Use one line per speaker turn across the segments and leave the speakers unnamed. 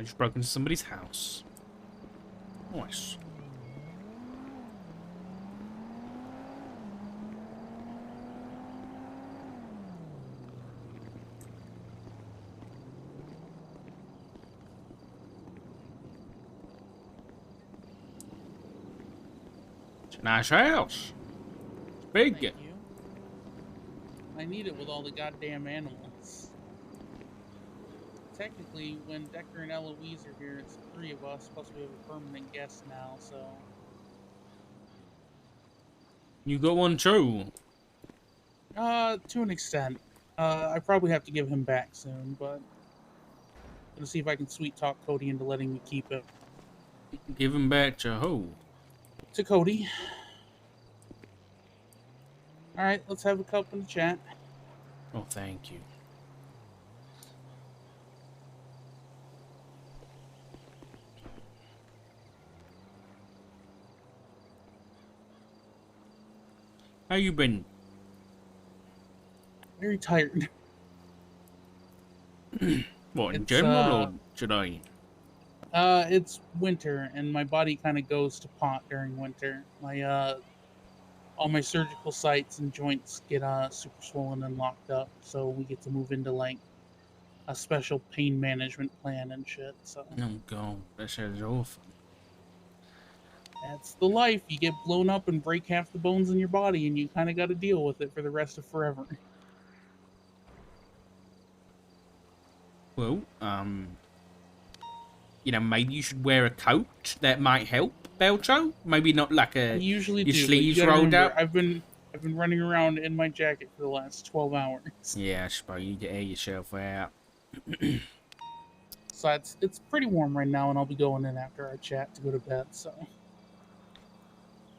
just broke into somebody's house. Nice. It's a nice house. It's big.
Thank you. I need it with all the goddamn animals. Technically, when Decker and Eloise are here, it's 3 of us, plus we have a permanent guest now, so...
You got one too.
To an extent. I probably have to give him back soon, but... I'm gonna see if I can sweet talk Cody into letting me keep it.
Give him back to who?
To Cody. Alright, let's have a cup in the chat.
Oh, thank you. How you been?
Very tired.
What, in
It's,
general or today?
It's winter, and my body kind of goes to pot during winter. All my surgical sites and joints get super swollen and locked up, so we get to move into like a special pain management plan and shit. So
Oh god, that sounds awful.
that's the life. You get blown up and break half the bones in your body, and you kind of got to deal with it for the rest of forever.
Well, you know, maybe you should wear a coat. That might help, Belcho. Maybe not like
I usually
your
do.
sleeves
But you gotta
rolled
remember,
up.
I've been running around in my jacket for the last 12 hours.
Yeah, I suppose you need to air yourself out.
So it's pretty warm right now, and I'll be going in after our chat to go to bed. So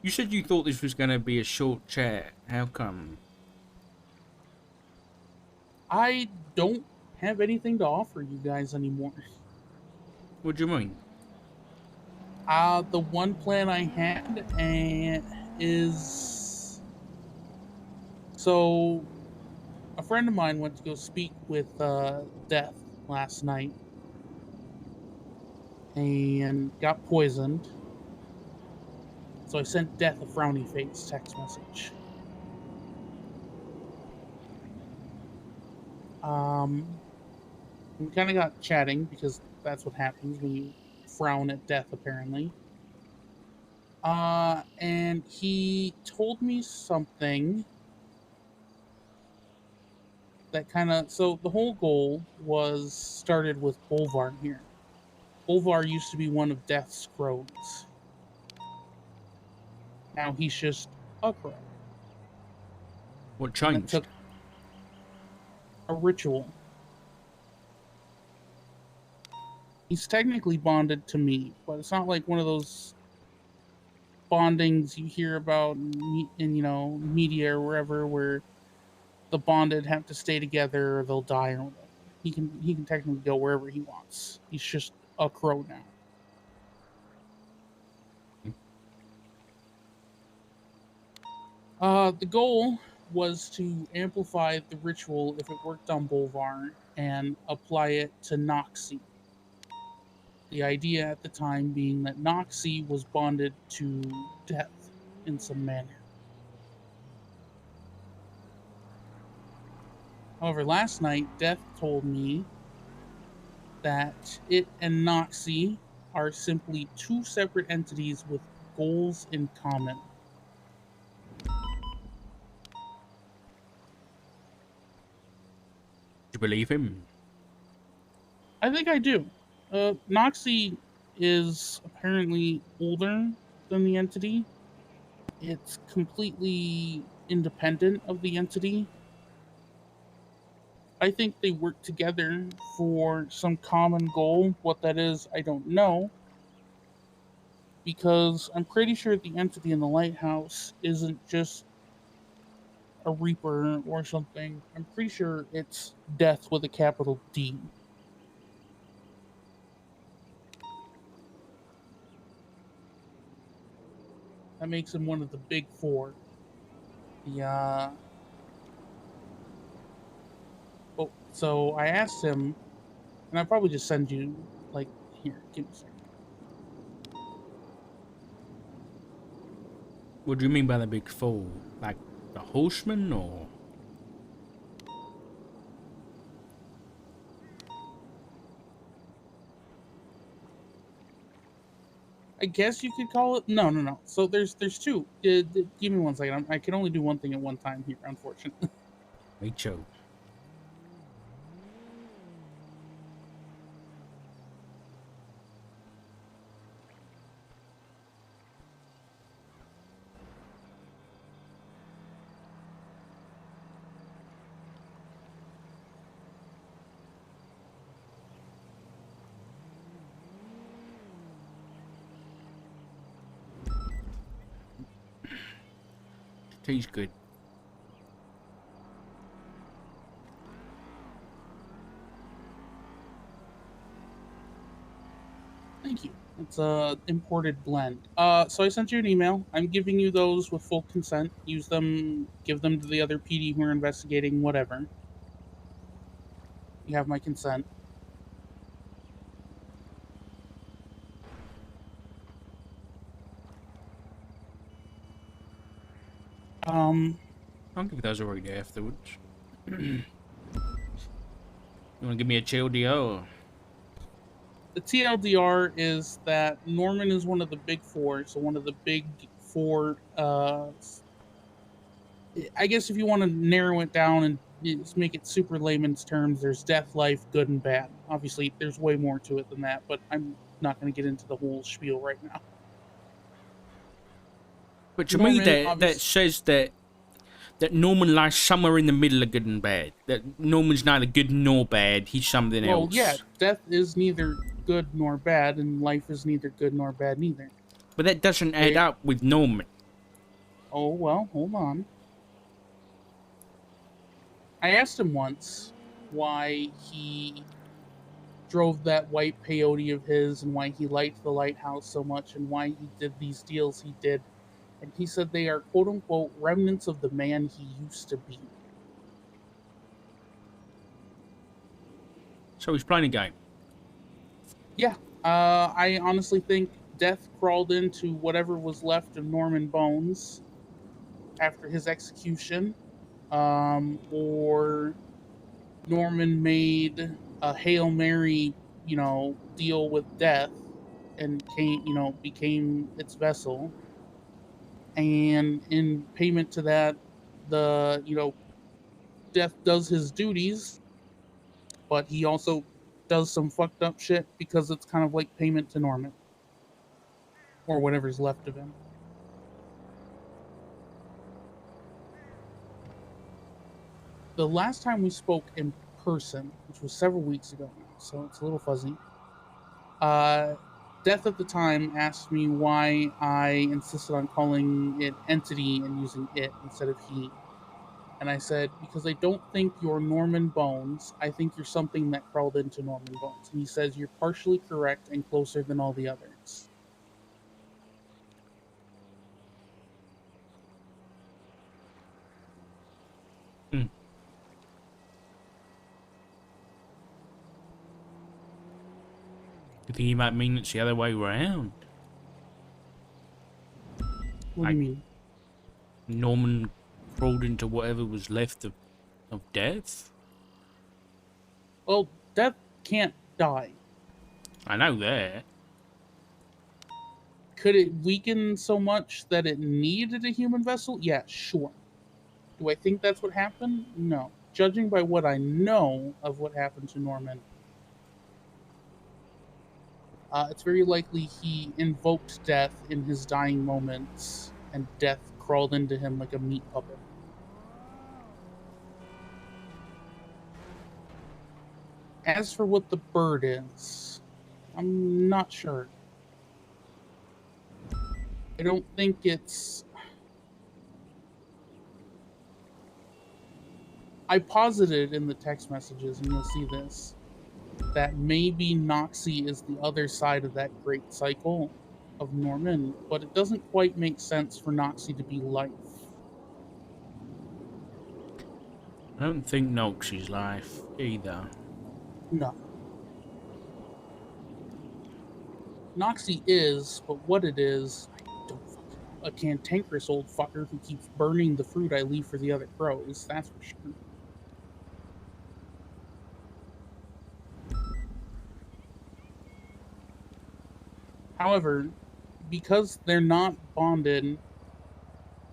You said you thought this was going to be a short chat. How come?
I don't have anything to offer you guys anymore.
What do you mean?
The one plan I had is so a friend of mine went to go speak with Death last night and got poisoned. So I sent Death a frowny face text message. We kind of got chatting because that's what happens when you frown at Death, apparently. And he told me something that kind of... So the whole goal was started with Bolvar here. Bolvar used to be one of Death's crows. Now he's just a crow.
What
And it
changed?
took a ritual. He's technically bonded to me, but it's not like one of those bondings you hear about in media or wherever, where the bonded have to stay together or they'll die or whatever. He can technically go wherever he wants. He's just a crow now. The goal was to amplify the ritual if it worked on Bolvar and apply it to Noxie. The idea at the time being that Noxie was bonded to Death in some manner. However, last night, Death told me that it and Noxie are simply 2 separate entities with goals in common.
Do you believe him?
I think I do. Noxie is apparently older than the entity. It's completely independent of the entity. I think they work together for some common goal. What that is, I don't know. Because I'm pretty sure the entity in the lighthouse isn't just a Reaper or something. I'm pretty sure it's Death with a capital D. That makes him one of the big 4. The so I asked him, and I'll probably just send you like Here, give me a second.
What do you mean by the big four? Like the horseman, or?
I guess you could call it. No, no, no. So there's two. Give me 1 second. I can only do one thing at one time here, unfortunately.
Me too. Tea's good.
Thank you. It's a imported blend. So I sent you an email. I'm giving you those with full consent. Use them. Give them to the other PD who are investigating. Whatever. You have my consent.
I'll give those a read afterwards. You want to give me a TLDR?
The TLDR is that Norman is one of the big four. So one of the big four. I guess if you want to narrow it down and just make it super layman's terms, there's death, life, good, and bad. Obviously, there's way more to it than that, but I'm not going to get into the whole spiel right now.
But to
Norman,
me, that says that Norman lies somewhere in the middle of good and bad. That Norman's neither good nor bad. He's something else.
Well, yeah, death is neither good nor bad, and life is neither good nor bad neither.
But that doesn't add up with Norman.
Oh, well, hold on. I asked him once why he drove that white peyote of his and why he liked the lighthouse so much and why he did these deals he did. And he said they are quote unquote remnants of the man he used to be.
So he's playing a game.
Yeah. I honestly think death crawled into whatever was left of Norman Bones after his execution. Or Norman made a Hail Mary, deal with death and became its vessel. And in payment to that, death does his duties, but he also does some fucked up shit because it's kind of like payment to Norman or whatever's left of him. The last time we spoke in person, which was several weeks ago now, so it's a little fuzzy. Death at the time asked me why I insisted on calling it entity and using it instead of he. And I said, because I don't think you're Norman Bones. I think you're something that crawled into Norman Bones. And he says, you're partially correct and closer than all the others.
Hmm. You think he might mean it's the other way around?
What do you mean?
Norman crawled into whatever was left of death?
Well, death can't die.
I know that.
Could it weaken so much that it needed a human vessel? Yeah, sure. Do I think that's what happened? No. Judging by what I know of what happened to Norman, it's very likely he invoked death in his dying moments, and death crawled into him like a meat puppet. As for what the bird is, I'm not sure. I don't think it's... I posited in the text messages, and you'll see this, that maybe Noxie is the other side of that great cycle of Norman, but it doesn't quite make sense for Noxie to be life.
I don't think Noxie's life either.
No. Noxie is, but what it is, I don't fucking know. A cantankerous old fucker who keeps burning the fruit I leave for the other crows, that's for sure. However, because they're not bonded,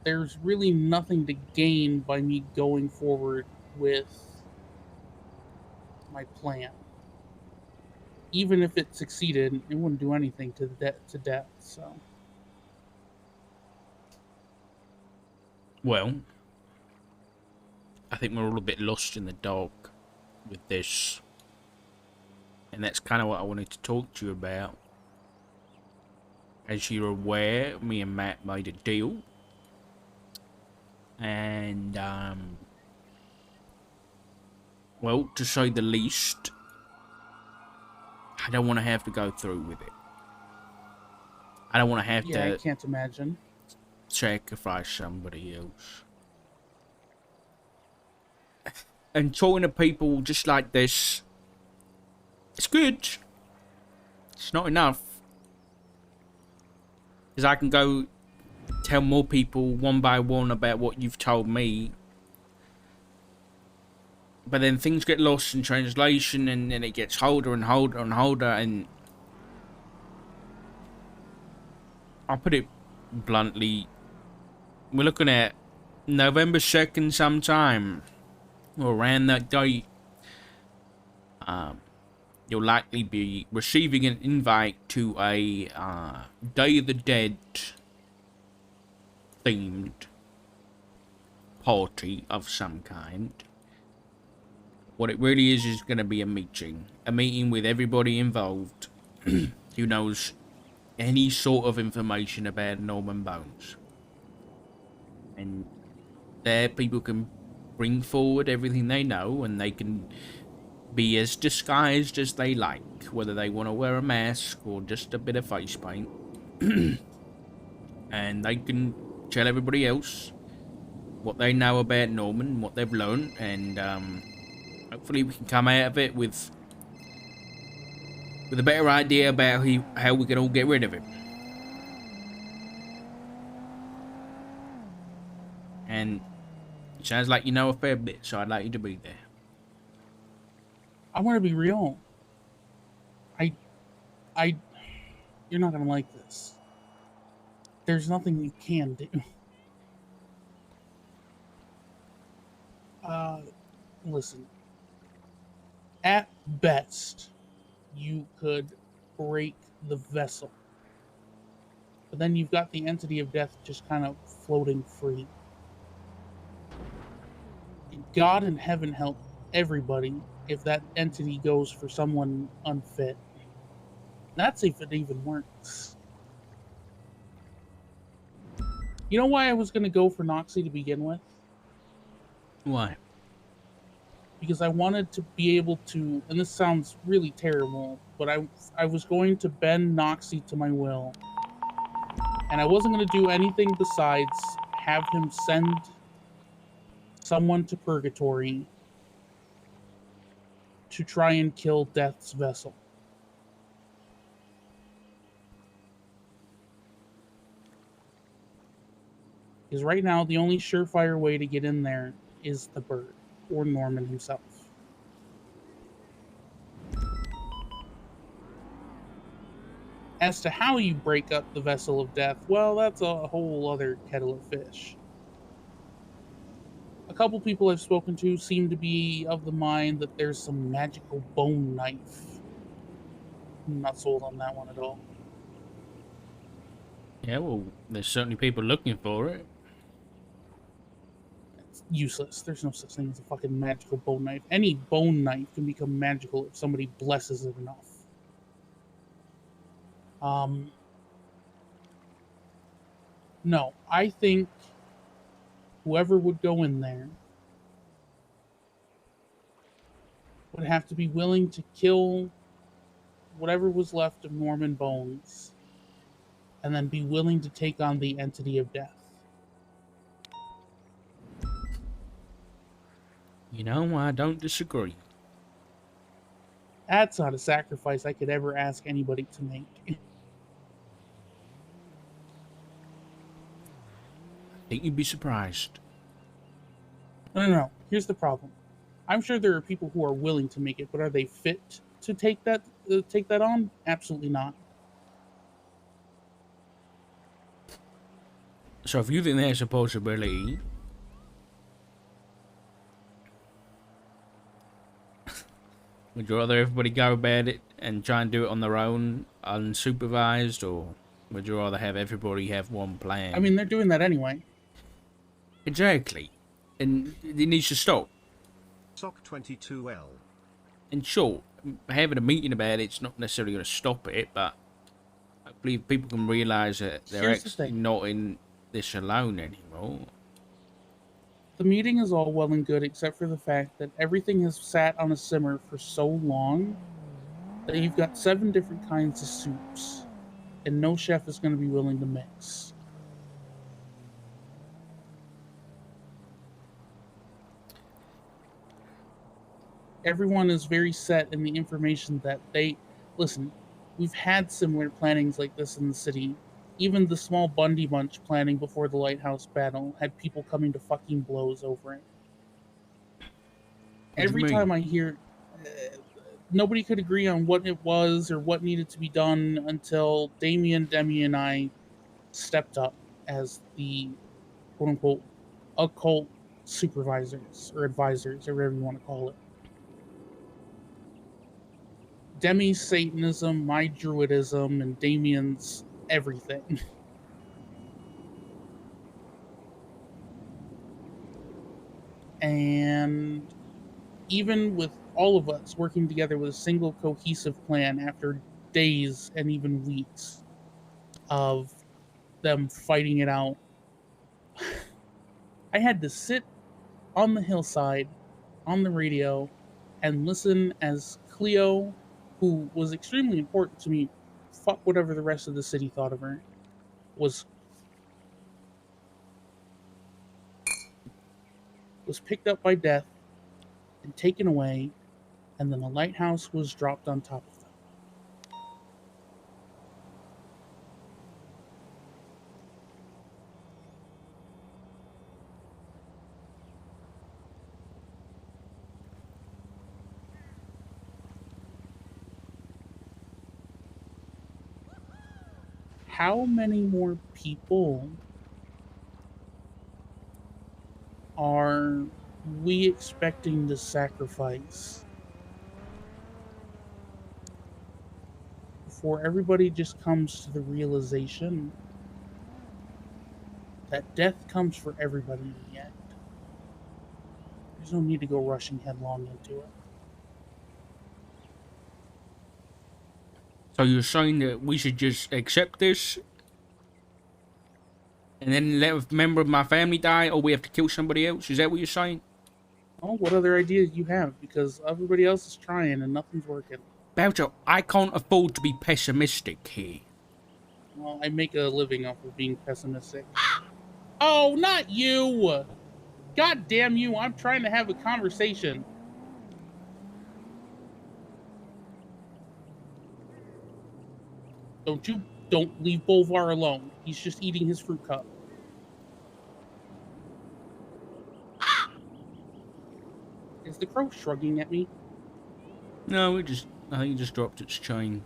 there's really nothing to gain by me going forward with my plan. Even if it succeeded, it wouldn't do anything to death. So,
Well, I think we're all a bit lost in the dark with this. And that's kind of what I wanted to talk to you about. As you're aware, me and Matt made a deal. And, well, to say the least, I don't want to have to go through with it. I don't want to have
yeah, I
to
can't imagine.
sacrifice somebody else. And talking to people just like this, it's good. It's not enough. Because I can go tell more people one by one about what you've told me. But then things get lost in translation, and then it gets holder and holder and holder, and I'll put it bluntly, we're looking at November 2nd sometime, or around that date. You'll likely be receiving an invite to a Day of the Dead themed party of some kind. What it really is going to be a meeting with everybody involved who knows any sort of information about Norman Bones. And there people can bring forward everything they know, and they can be as disguised as they like, whether they want to wear a mask or just a bit of face paint. And they can tell everybody else what they know about Norman, what they've learned, and hopefully we can come out of it with a better idea about how we can all get rid of him. And it sounds like you know a fair bit, so I'd like you to be there.
I want to be real. I, you're not gonna like this. There's nothing you can do. Listen. At best, you could break the vessel. But then you've got the entity of death just kind of floating free. God in heaven help everybody if that entity goes for someone unfit. That's if it even works. You know why I was going to go for Noxie to begin with?
Why?
Because I wanted to be able to, and this sounds really terrible, but I was going to bend Noxie to my will. And I wasn't going to do anything besides have him send someone to purgatory to try and kill Death's vessel. Because right now, the only surefire way to get in there is the bird, or Norman himself. As to how you break up the vessel of death, well, that's a whole other kettle of fish. A couple people I've spoken to seem to be of the mind that there's some magical bone knife. I'm not sold on that one at all.
Yeah, well, there's certainly people looking for it.
It's useless. There's no such thing as a fucking magical bone knife. Any bone knife can become magical if somebody blesses it enough. No, I think whoever would go in there would have to be willing to kill whatever was left of Norman Bones and then be willing to take on the entity of death.
You know, I don't disagree.
That's not a sacrifice I could ever ask anybody to make.
Think you'd be surprised.
No. Here's the problem. I'm sure there are people who are willing to make it, but are they fit to take that on? Absolutely not.
So if you think there's a possibility, would you rather everybody go about it and try and do it on their own, unsupervised, or would you rather have everybody have one plan?
I mean, they're doing that anyway.
Exactly. And it needs to stop.
Sock 22L.
In short, having a meeting about it's not necessarily going to stop it, but I believe people can realise that they're
Here's the
actually
thing.
not in this alone anymore.
The meeting is all well and good, except for the fact that everything has sat on a simmer for so long that you've got 7 different kinds of soups, and no chef is going to be willing to mix. Everyone is very set in the information that they listen. We've had similar plannings like this in the city. Even the small Bundy Bunch planning before the Lighthouse battle had people coming to fucking blows over it.
What do you
Every
mean?
time I hear, nobody could agree on what it was or what needed to be done until Damien, Demi, and I stepped up as the quote unquote occult supervisors or advisors or whatever you want to call it. Demi's Satanism, my Druidism, and Damien's everything. And even with all of us working together with a single cohesive plan after days and even weeks of them fighting it out, I had to sit on the hillside on the radio and listen as Cleo, who was extremely important to me, fuck whatever the rest of the city thought of her, was picked up by death and taken away, and then the lighthouse was dropped on top of them. How many more people are we expecting to sacrifice before everybody just comes to the realization that death comes for everybody in the end? There's no need to go rushing headlong into it.
So you're saying that we should just accept this and then let a member of my family die, or we have to kill somebody else? Is that what you're saying?
Oh, what other ideas do you have? Because everybody else is trying and nothing's working.
Boucher, I can't afford to be pessimistic here.
Well, I make a living off of being pessimistic. Oh, not you! God damn you, I'm trying to have a conversation. Don't leave Bolvar alone. He's just eating his fruit cup. Is the crow shrugging at me?
No, I think it just dropped its chain.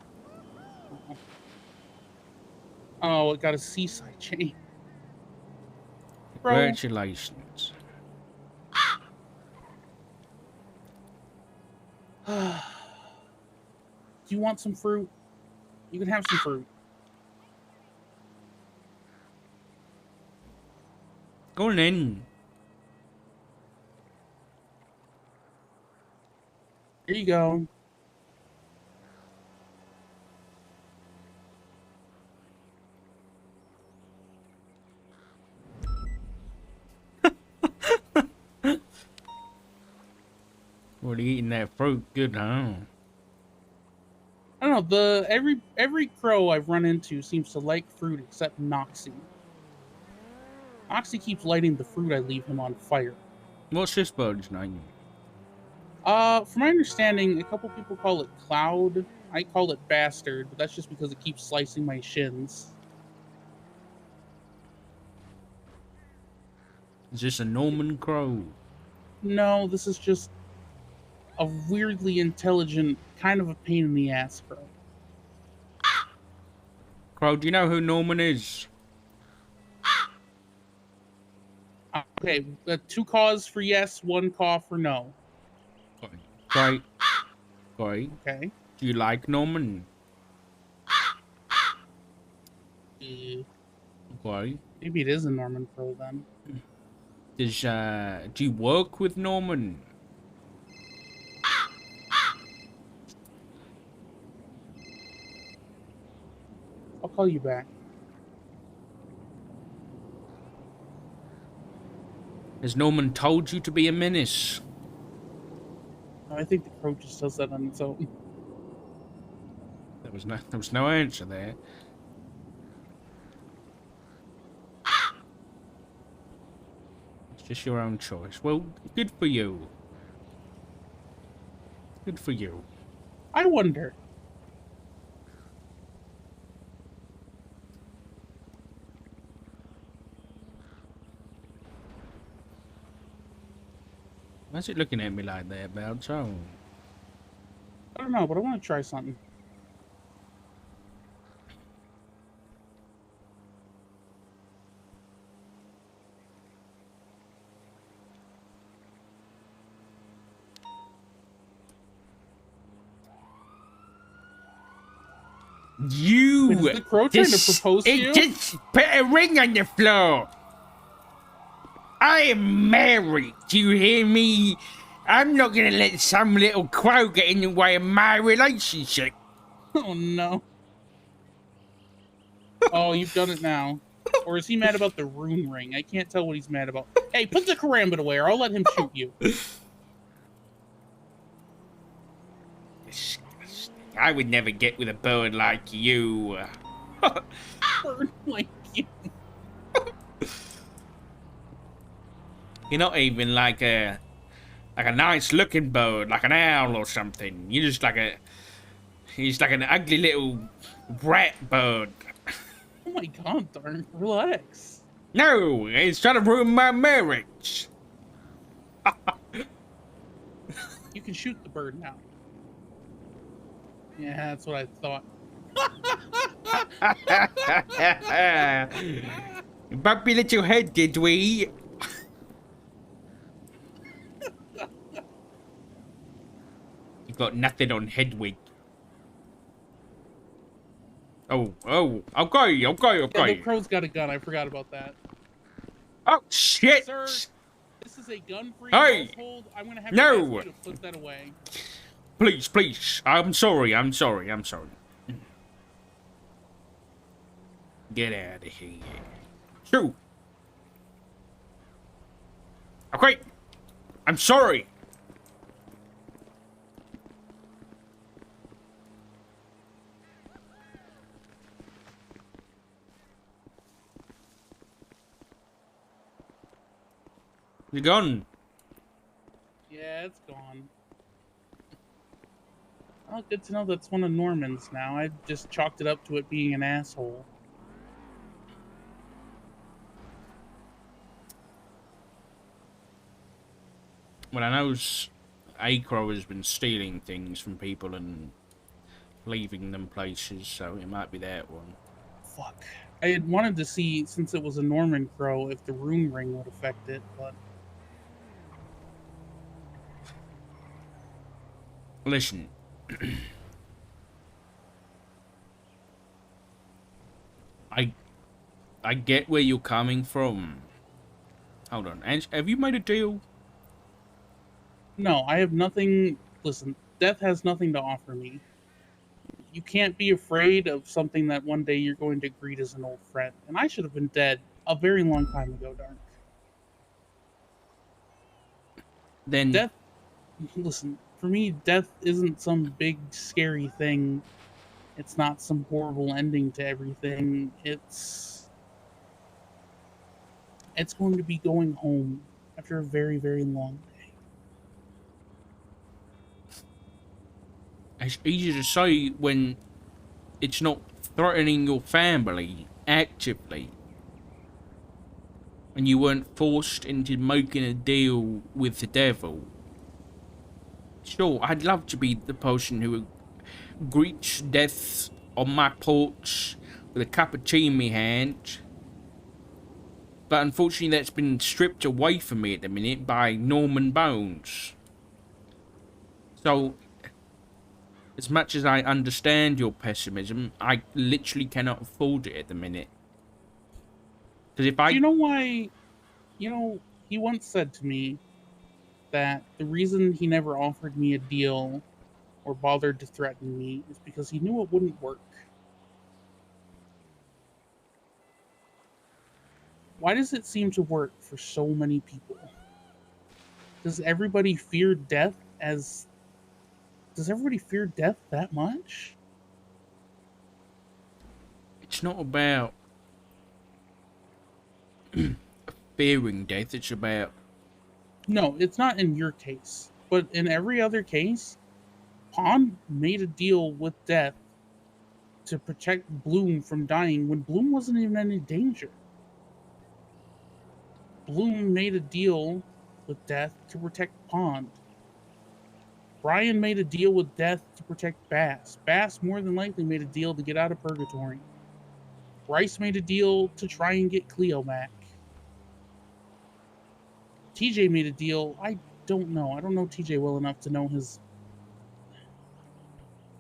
Oh, it got a seaside chain. Crow.
Congratulations.
Do you want some fruit? You can have some fruit.
Go on in.
Here you go.
What are you eating that fruit? Good, huh?
I don't know. Every crow I've run into seems to like fruit except Noxie. Noxie keeps lighting the fruit I leave him on fire.
What's this bird's name?
From my understanding, a couple people call it Cloud. I call it Bastard, but that's just because it keeps slicing my shins.
Is this a Norman crow?
No, this is just a weirdly intelligent, kind of a pain in the ass crow.
Crow, do you know who Norman is?
Okay, 2 caws for yes, 1 caw for no.
Great. Great.
Okay.
Do you like Norman? Great.
Maybe it is a Norman crow then.
Do you work with Norman?
I'll call you back.
Has Norman told you to be a menace?
I think the crow just does that on its own.
There was no answer there. It's just your own choice. Well, good for you. Good for you.
I wonder.
Why's it looking at me like that about so?
I don't know, but I want to try something.
You
Wait, is the crow trying to propose to you?
Just put a ring on the floor. I am married. Do you hear me? I'm not gonna let some little crow get in the way of my relationship.
Oh no. Oh, you've done it now. Or is he mad about the rune ring? I can't tell what he's mad about. Hey, put the karambit away or I'll let him shoot you.
I would never get with a bird like you.
Bird like you.
You're not even like a nice looking bird, like an owl or something. You're just like an ugly little rat bird.
Oh my god, darn. Relax.
No, it's trying to ruin my marriage.
You can shoot the bird now. Yeah, that's what I thought.
Bumpy little head, did we? You got nothing on Hedwig. Oh, okay.
Yeah, the crow's got a gun. I forgot about that.
Oh, shit!
Sir, this is a gun-free
Hey!
household. I'm gonna have to ask you to put that away.
Please. I'm sorry. Get out of here. Shoo! Okay! I'm sorry! You're gone.
Yeah, it's gone. Oh, good to know that's one of Norman's now. I just chalked it up to it being an asshole.
Well, I know Acro has been stealing things from people and leaving them places, so it might be that one.
Fuck. I had wanted to see, since it was a Norman crow, if the rune ring would affect it, but...
Listen. I get where you're coming from. Hold on. Have you made a deal?
No, I have nothing... Listen, death has nothing to offer me. You can't be afraid of something that one day you're going to greet as an old friend. And I should have been dead a very long time ago, Dark.
Then...
Death... Listen, for me, death isn't some big, scary thing. It's not some horrible ending to everything. It's going to be going home after a very, very long day.
It's easy to say when it's not threatening your family actively. and you weren't forced into making a deal with the devil. Sure, I'd love to be the person who greets death on my porch with a cup of tea in my hand. But unfortunately that's been stripped away from me at the minute by Norman Bones. So, as much as I understand your pessimism, I literally cannot afford it at the minute. Because if
Do you
I...
know why? He once said to me that the reason he never offered me a deal or bothered to threaten me is because he knew it wouldn't work. Why does it seem to work for so many people? Does everybody fear death as does everybody fear death that much?
It's not about fearing death, it's about...
No, it's not in your case. But in every other case, Pond made a deal with death to protect Bloom from dying when Bloom wasn't even in any danger. Bloom made a deal with death to protect Pond. Brian made a deal with death to protect Bass. Bass more than likely made a deal to get out of purgatory. Bryce made a deal to try and get Cleo back. TJ made a deal. I don't know. I don't know TJ well enough to know his.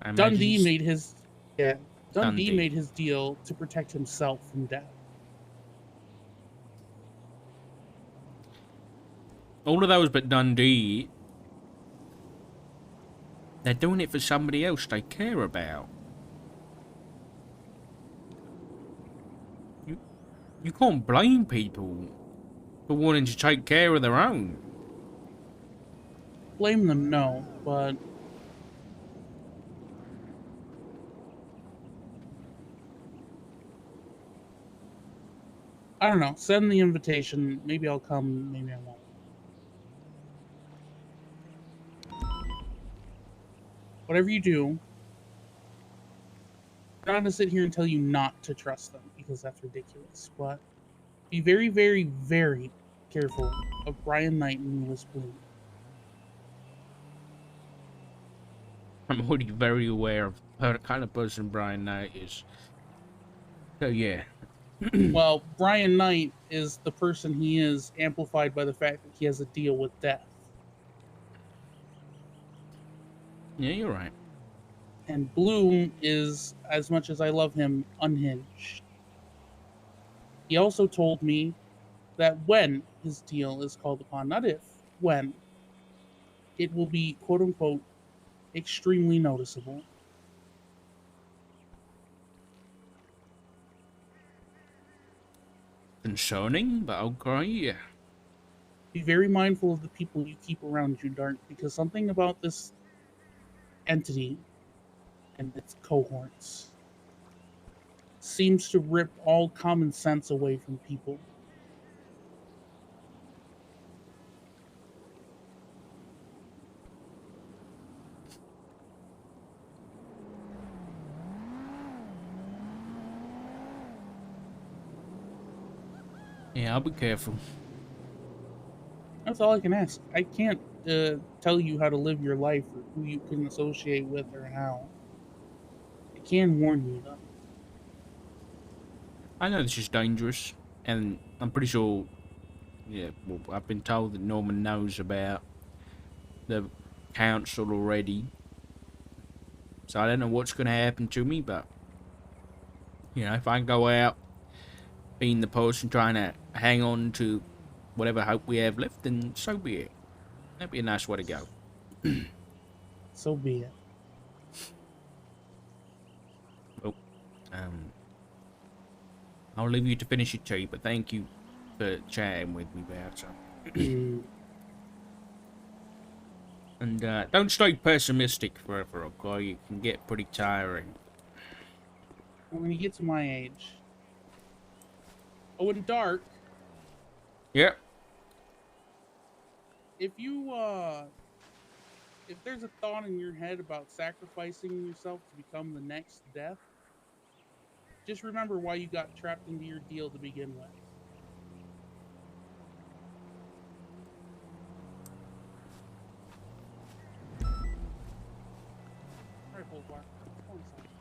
I imagine
Dundee
it's
made his. Yeah. Dundee
Dundee.
made his deal to protect himself from death.
All of those but Dundee, they're doing it for somebody else they care about. You can't blame people for wanting to take care of their own.
Blame them, no, but I don't know. Send the invitation. Maybe I'll come. Maybe I won't. Whatever you do, I'm not gonna sit here and tell you not to trust them because that's ridiculous. But be very, very, very careful of Brian Knight and Lewis Bloom.
I'm already very aware of the kind of person Brian Knight is. So yeah.
Well, Brian Knight is the person he is, amplified by the fact that he has a deal with death.
Yeah, you're right.
And Bloom is, as much as I love him, unhinged. He also told me that when his deal is called upon, not if, when, it will be quote unquote extremely noticeable.
Concerning, but okay.
Be very mindful of the people you keep around you, Dark, because something about this entity and its cohorts seems to rip all common sense away from people.
Yeah, I'll be careful.
That's all I can ask. I can't tell you how to live your life or who you can associate with or how. I can warn you, though.
I know this is dangerous, and I'm pretty sure, yeah, well, I've been told that Norman knows about the council already. So I don't know what's going to happen to me, but, you know, if I go out being the person trying to hang on to whatever hope we have left, then so be it. That'd be a nice way to go.
So be it.
Well, I'll leave you to finish your tea, but thank you for chatting with me about it. And don't stay pessimistic forever, okay? It can get pretty tiring.
When you get to my age. Oh, and Dark,
Yep.
if there's a thought in your head about sacrificing yourself to become the next death, just remember why you got trapped into your deal to begin with. Black. Come on, son.